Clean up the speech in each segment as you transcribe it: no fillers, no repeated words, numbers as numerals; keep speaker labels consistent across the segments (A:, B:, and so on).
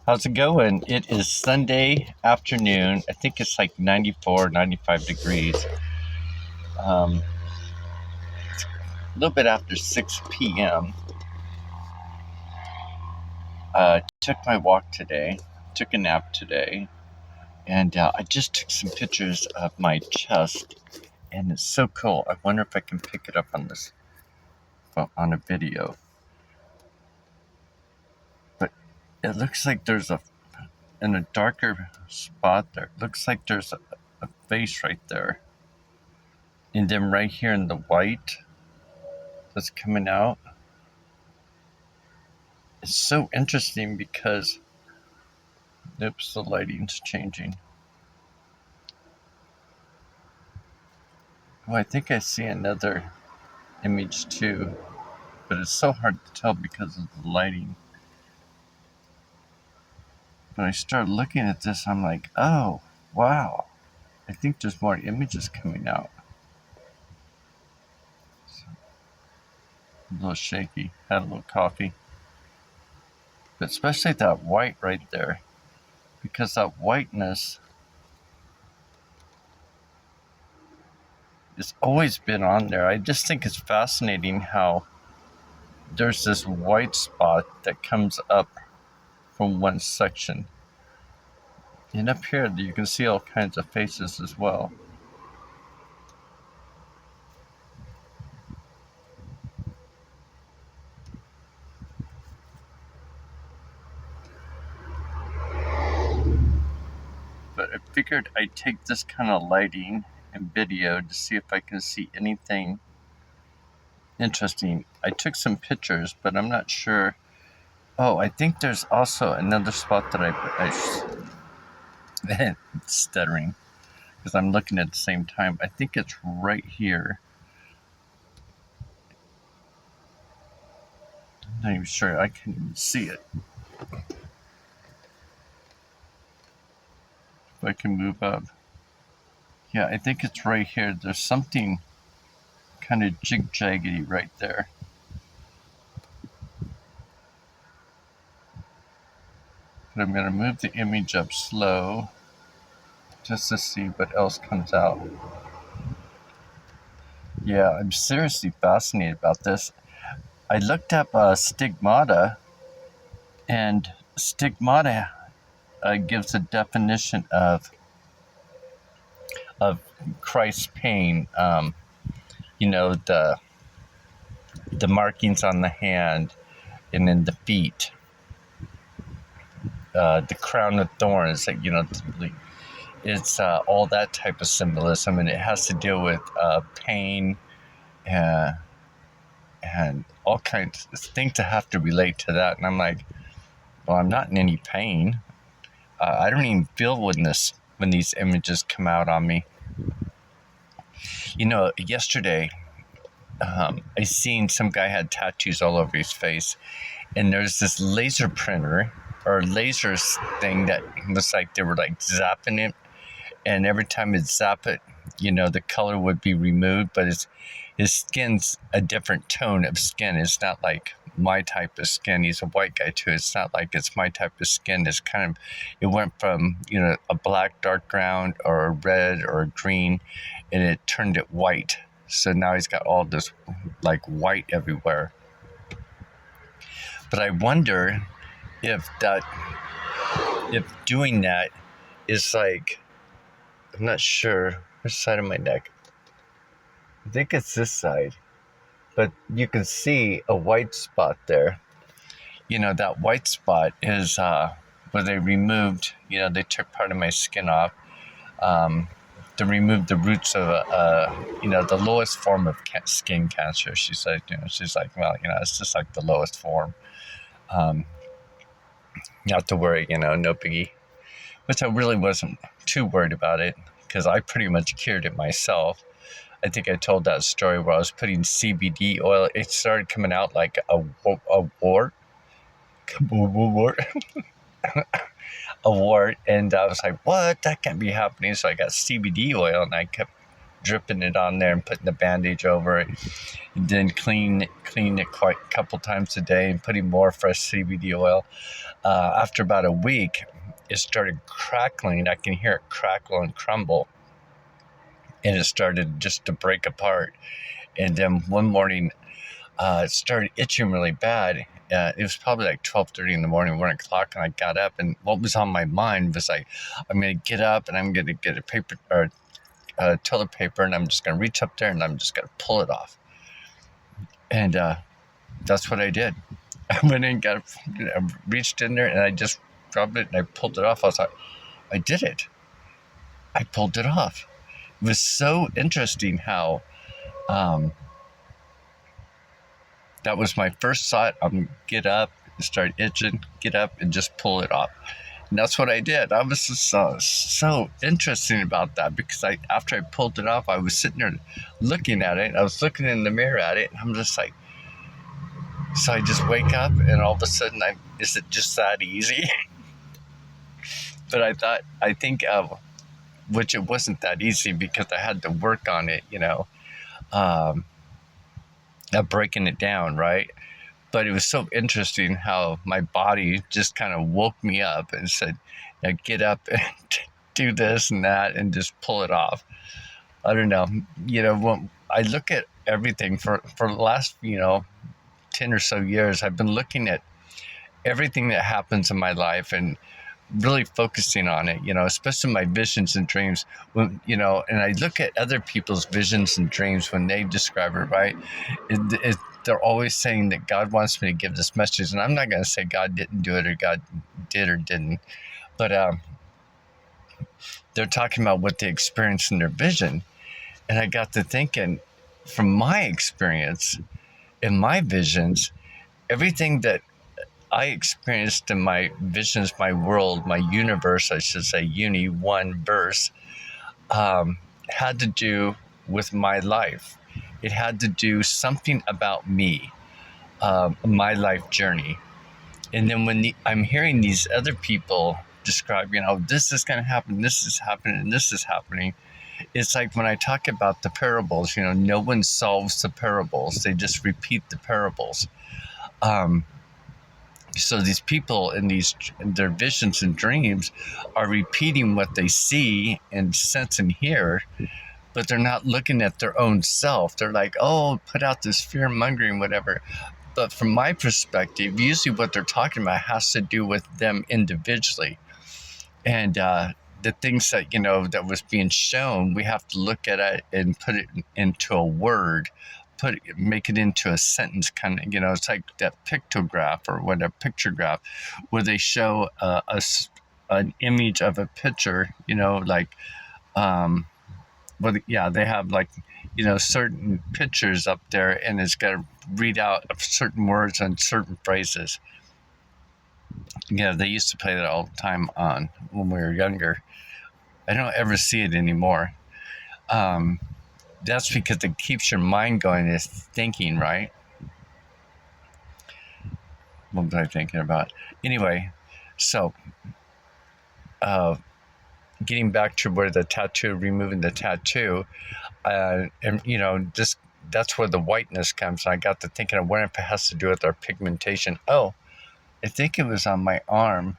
A: How's it going? It is Sunday afternoon. I think it's like 94, 95 degrees. A little bit after 6 p.m. Took my walk today, took a nap today, and I just took some pictures of my chest, and it's so cool. I wonder if I can pick it up on on a video. But it looks like in a darker spot there, it looks like there's a face right there. And then right here in the white that's coming out, it's so interesting because, oops, the lighting's changing. Oh, I think I see another image too, but it's so hard to tell because of the lighting. But I started looking at this, I'm like, oh, wow. I think there's more images coming out. So, a little shaky, had a little coffee. But especially that white right there, because that whiteness has always been on there. I just think it's fascinating how there's this white spot that comes up from one section. And up here, you can see all kinds of faces as well. But I figured I'd take this kind of lighting and video to see if I can see anything interesting. I took some pictures, but I'm not sure. Oh, I think there's also another spot that I stuttering because I'm looking at the same time. I think it's right here. I'm not even sure I can even see it. If I can move up. Yeah, I think it's right here. There's something kind of jig-jaggedy right there. But I'm going to move the image up slow just to see what else comes out. Yeah, I'm seriously fascinated about this. I looked up stigmata, and stigmata gives a definition of Christ's pain. The markings on the hand and in the feet, the crown of thorns. It's all that type of symbolism, and it has to deal with pain and all kinds of things that have to relate to that. And I'm like, well, I'm not in any pain. I don't even feel when these images come out on me. Yesterday, I seen some guy had tattoos all over his face, and there's this laser printer or laser thing that looks like they were like zapping it, and every time it zap it, the color would be removed, but his skin's a different tone of skin. It's not like my type of skin. He's a white guy too. It's not like it's my type of skin. It went from, a black dark ground or a red or a green, and it turned it white. So now he's got all this like white everywhere. But I wonder if doing that is like, I'm not sure which side of my neck. I think it's this side, but you can see a white spot there. That white spot is where they removed, they took part of my skin off to remove the roots of, the lowest form of skin cancer. She said, well, it's just like the lowest form. Not to worry, no biggie. Which I really wasn't too worried about it because I pretty much cured it myself. I think I told that story where I was putting CBD oil. It started coming out like a wart. A wart. And I was like, what? That can't be happening. So I got CBD oil and I kept dripping it on there and putting the bandage over it. And then clean it quite a couple times a day and putting more fresh CBD oil. After about a week, it started crackling. I can hear it crackle and crumble, and it started just to break apart. And then one morning, it started itching really bad. It was probably like 12:30 in the morning, 1 o'clock, and I got up. And what was on my mind was like, I'm going to get up and I'm going to get a paper or toilet paper, and I'm just going to reach up there and I'm just going to pull it off. And that's what I did. I went in, reached in there, and I just grabbed it and I pulled it off. I was like, I did it. I pulled it off. It was so interesting how that was my first thought. I'm get up and start itching, get up and just pull it off. And that's what I did. I was just so interesting about that, because after I pulled it off, I was sitting there looking at it. I was looking in the mirror at it, and I'm just like, so I just wake up and all of a sudden, is it just that easy? But I think, which it wasn't that easy, because I had to work on it, breaking it down, right? But it was so interesting how my body just kind of woke me up and said, get up and do this and that and just pull it off. I don't know. When I look at everything for the last, 10 or so years, I've been looking at everything that happens in my life and really focusing on it, especially my visions and dreams. And I look at other people's visions and dreams when they describe it, right? They're always saying that God wants me to give this message. And I'm not going to say God didn't do it or God did or didn't. But they're talking about what they experienced in their vision. And I got to thinking, from my experience in my visions, everything that I experienced in my visions, my world, my universe, I should say, one verse, had to do with my life. It had to do something about me, my life journey. And then when I'm hearing these other people describe, this is going to happen, this is happening, and this is happening. It's like when I talk about the parables, no one solves the parables. They just repeat the parables. So these people in their visions and dreams are repeating what they see and sense and hear, but they're not looking at their own self. They're like, oh, put out this fear mongering, whatever. But from my perspective, usually what they're talking about has to do with them individually. And the things that, that was being shown, we have to look at it and put it into a word, make it into a sentence, kind of, it's like that pictograph or whatever, pictograph, where they show an image of a picture, like, they have like, certain pictures up there, and it's got to read out certain words and certain phrases. They used to play that all the time when we were younger. I don't ever see it anymore. That's because it keeps your mind going, is thinking, right? What was I thinking about? Anyway, so getting back to where removing the tattoo, and that's where the whiteness comes. And I got to thinking, I wonder if it has to do with our pigmentation. Oh, I think it was on my arm.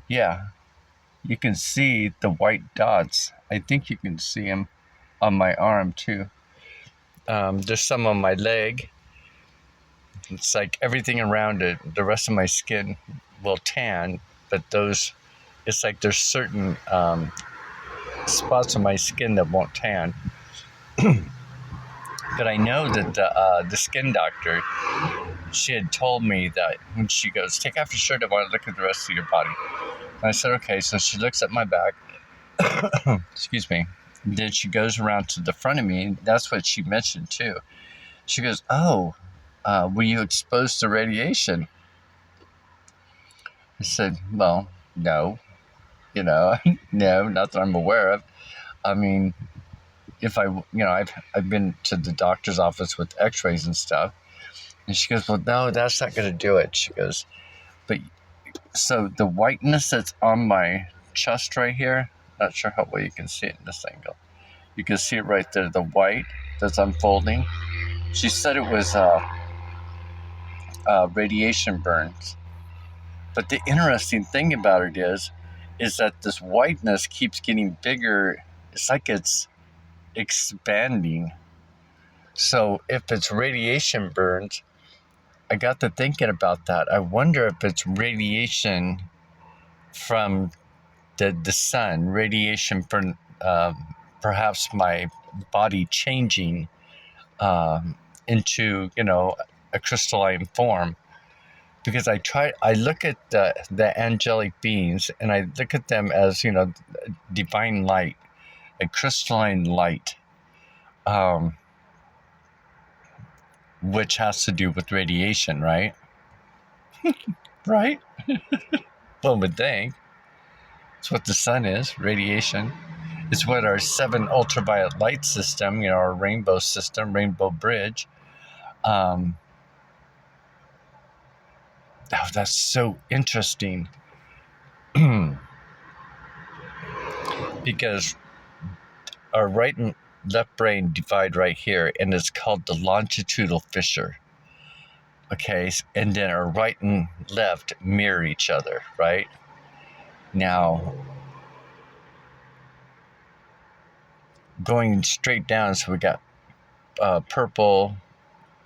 A: Yeah, you can see the white dots. I think you can see them on my arm too. There's some on my leg. It's like everything around it, the rest of my skin will tan, but it's like there's certain spots on my skin that won't tan. But I know that the skin doctor, she had told me that when she goes, take off your shirt, I want to look at the rest of your body. And I said, okay. So she looks at my back. Excuse me. Then she goes around to the front of me, and that's what she mentioned too. She goes, oh, were you exposed to radiation? I said, well, no, no, not that I'm aware of. I mean, if I've been to the doctor's office with x-rays and stuff. And she goes, well, no, that's not going to do it. She goes, but so the whiteness that's on my chest right here, not sure how well you can see it in this angle. You can see it right there, the white that's unfolding. She said it was radiation burns. But the interesting thing about it is that this whiteness keeps getting bigger. It's like it's expanding. So if it's radiation burns, I got to thinking about that. I wonder if it's radiation from the sun, radiation from perhaps my body changing into, a crystalline form. Because I look at the angelic beings, and I look at them as, divine light, a crystalline light, which has to do with radiation, right? Right? One would think. It's what the sun is, radiation. It's what our 7 ultraviolet light system, our rainbow system, rainbow bridge. Oh, that's so interesting. Because our right and left brain divide right here, and it's called the longitudinal fissure. Okay, and then our right and left mirror each other, right? Now, going straight down, so we got purple,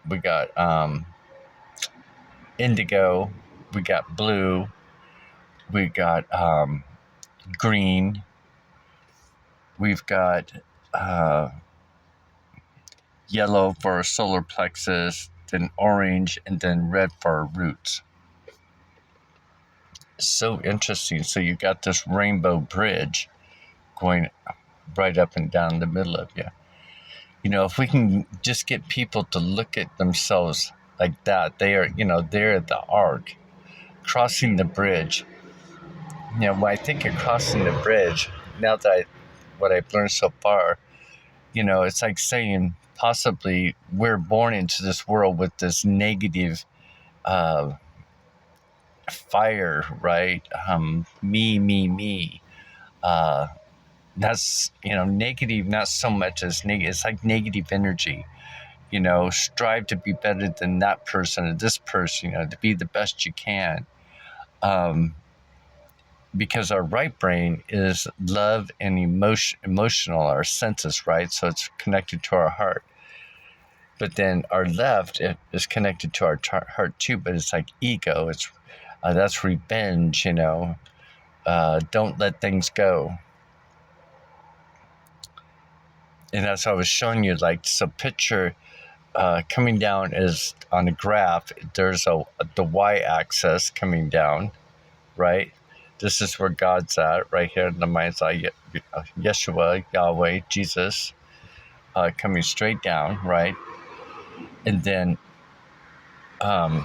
A: we got indigo, we got blue, we got green, we've got yellow for our solar plexus, then orange, and then red for our roots. So interesting. So you got this rainbow bridge going right up and down the middle of you. If we can just get people to look at themselves like that, they're at the arc, crossing the bridge. When I think of crossing the bridge, now that what I've learned so far, it's like saying possibly we're born into this world with this negative fire, right? Me. That's, negative, not so much as negative. It's like negative energy. Strive to be better than that person or this person, to be the best you can. Because our right brain is love and emotional, our senses, right? So it's connected to our heart. But then our left is connected to our heart too, but it's like ego. It's that's revenge, don't let things go. And as I was showing you, so picture coming down is on a graph. There's the y-axis coming down, right? This is where God's at, right here in the mind's eye. Yeshua, Yahweh, Jesus, coming straight down, right? And then the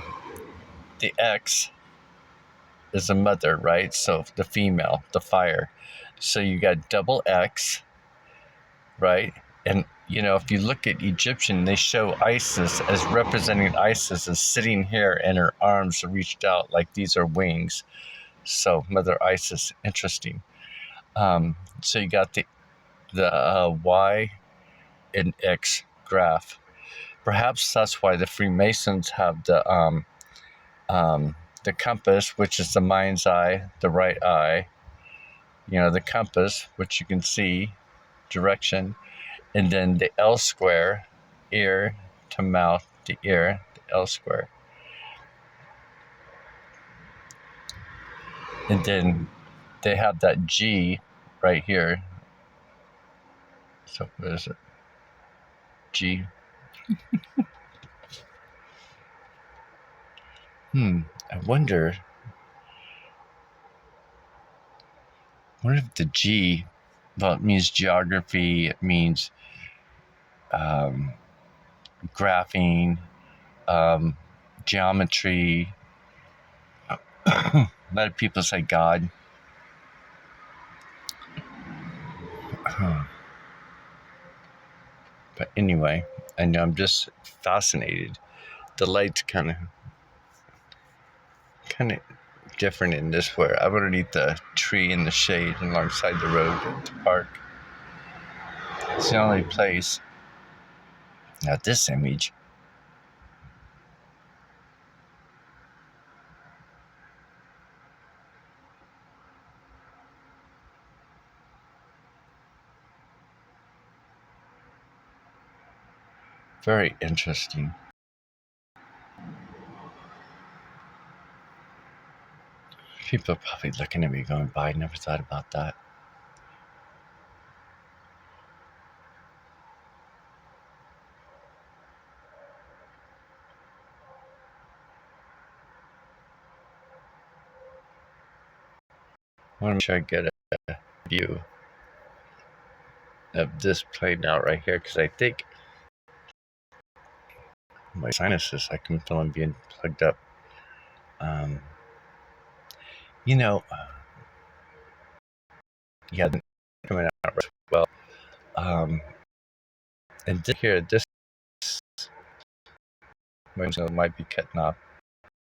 A: X is a mother, right? So the female, the fire. So you got double X, right? And if you look at Egyptian, they show Isis as representing Isis as sitting here, and her arms are reached out like these are wings. So Mother Isis, interesting. So you got the Y and X graph. Perhaps that's why the Freemasons have the compass, which is the mind's eye, the right eye. The compass, which you can see, direction, and then the L square, ear to mouth to ear, the L square. And then they have that G right here. So what is it? G. I wonder if the G, well, it means geography, it means graphing, geometry. A lot of people say God. But anyway, I know I'm just fascinated. The light's kind of different in this, where I'm underneath the tree in the shade alongside the road at the park. It's the only place. Now this image. Very interesting. People are probably looking at me going, "I never thought about that." I want to make sure I get a view of this playing out right here, because I think my sinuses, I can feel them being plugged up. Um, you know, yeah, coming out as well. And this here, this might be cutting off.